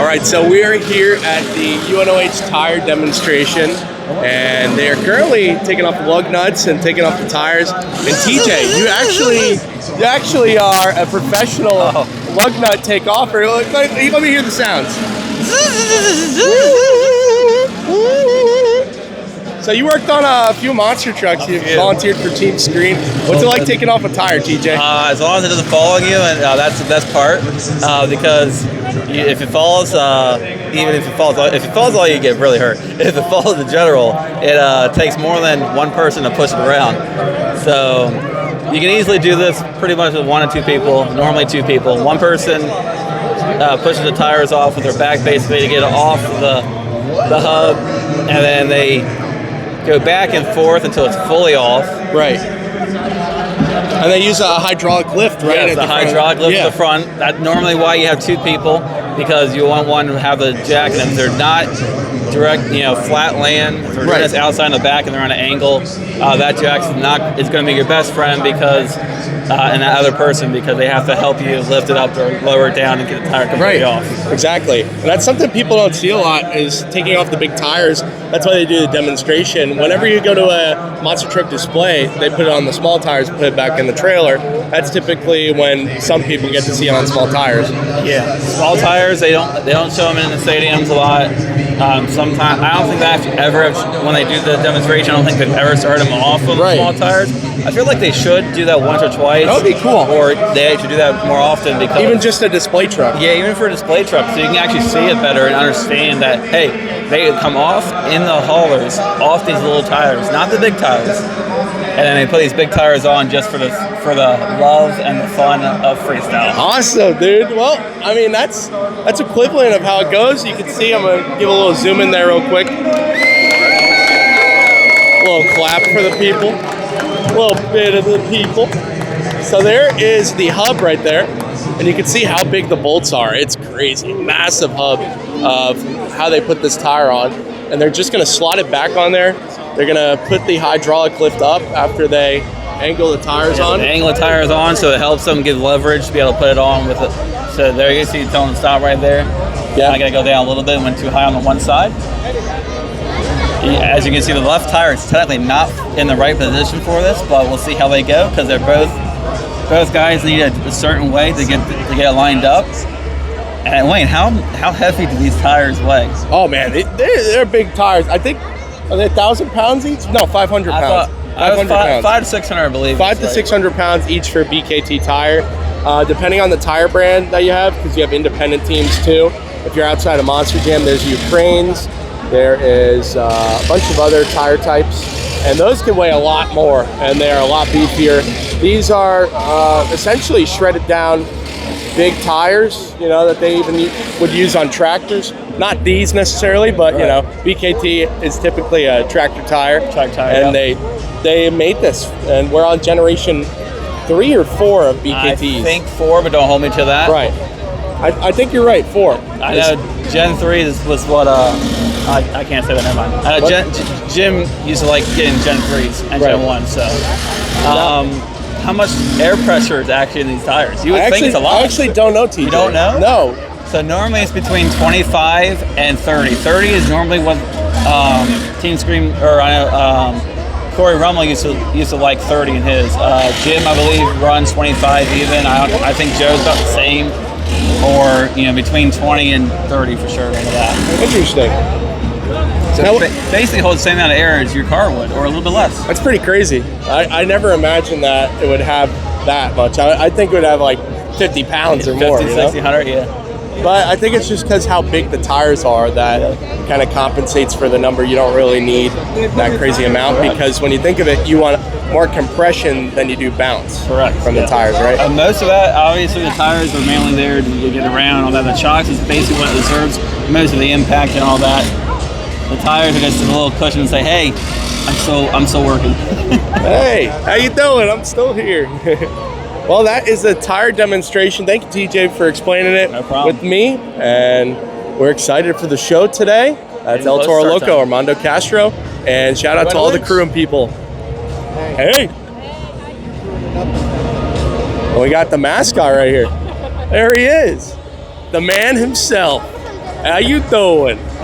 right, so we are here at the UNOH tire demonstration, and they are currently taking off the lug nuts and taking off the tires. And TJ, you actually are a professional lug nut take-offer. Let me hear the sounds. So you worked on a few monster trucks. You volunteered for Team Screen. What's it like taking off a tire, TJ? As long as it doesn't fall on you, and that's the best part. Because if it falls, even if it falls all you get really hurt. If it falls in general, it takes more than one person to push it around. So you can easily do this pretty much with 1 or 2 people. Normally 2 people. One person pushes the tires off with their back basically to get it off the hub, and then they go back and forth until it's fully off. Right. And they use a hydraulic lift, right? Yes, the hydraulic lift at the front. That's normally why you have 2 people, because you want one to have the jack, and if they're not direct, flat land, if they're just outside in the back and they're on an angle, that jack is going to be your best friend because, and that other person, because they have to help you lift it up or lower it down and get the tire completely off. Exactly. And that's something people don't see a lot, is taking off the big tires. That's why they do the demonstration. Whenever you go to a monster truck display, they put it on the small tires, put it back in the trailer. That's typically when some people get to see it on small tires. Yeah, small tires, they don't show them in the stadiums a lot. Sometimes I don't think they actually ever have, when they do the demonstration, I don't think they've ever started them off of small tires. I feel like they should do that once or twice. That would be cool. Or they should do that more often, because even just a display truck. Yeah, even for a display truck, so you can actually see it better and understand that, hey, they come off in the haulers, off these little tires, not the big tires. And then they put these big tires on just for the love and the fun of freestyle. Awesome, dude. Well, I mean, that's equivalent of how it goes. You can see, I'm going to give a little zoom in there real quick. A little clap for the people. A little bit of the people. So there is the hub right there. And you can see how big the bolts are. It's crazy. Massive hub of how they put this tire on. And they're just going to slot it back on there. They're going to put the hydraulic lift up after they angle the tires on. Angle the tires on, so it helps them give leverage to be able to put it on with it. So there you see, telling them to stop right there. Yeah. I got to go down a little bit. Went too high on the one side. As you can see, the left tire is technically not in the right position for this, but we'll see how they go, because they're both guys need a certain way to get it lined up. And Wayne, how heavy do these tires weigh? Oh man, they're big tires. I think, are they 1,000 pounds each? No, 500 pounds. 500 pounds. 5 to 600, I believe. 5 to 600 pounds each for BKT tire. Depending on the tire brand that you have, because you have independent teams too. If you're outside of Monster Jam, there's Ukraines. There is a bunch of other tire types, and those can weigh a lot more, and they're a lot beefier. These are essentially shredded down big tires, that they even would use on tractors. Not these necessarily, but BKT is typically a tractor tire. And they made this, and we're on generation 3 or 4 of BKTs. I think 4, but don't hold me to that. Right. I think you're right, 4. I know Gen 3 was what I can't say that, never mind. Jim used to like getting Gen 3s and Gen 1, so how much air pressure is actually in these tires? You would think it's a lot. I actually don't know, TJ. You don't know? No. So normally it's between 25 and 30. 30 is normally what Team Scream, or Corey Rummel used to like 30 in his. Jim, I believe, runs 25 even. I think Joe's about the same, or between 20 and 30 for sure. Into that. Interesting. So basically holds the same amount of air as your car would, or a little bit less. That's pretty crazy. I never imagined that it would have that much. I think it would have like 50 pounds or more. 50, 60, 100, yeah. But I think it's just because how big the tires are that kind of compensates for the number. You don't really need that crazy amount, because when you think of it, you want more compression than you do bounce from the tires, right? Most of that, obviously, the tires are mainly there to get around. All that. The shocks is basically what deserves most of the impact and all that. The tires are just a little cushion and say, "Hey, I'm still working." Hey, how you doing? I'm still here. Well, that is a tire demonstration. Thank you, TJ, for explaining it with me. And we're excited for the show today. That's El Toro Loco, Armando Castro. And shout out to all the crew and people. Hey. Well, we got the mascot right here. There he is. The man himself. How you doing?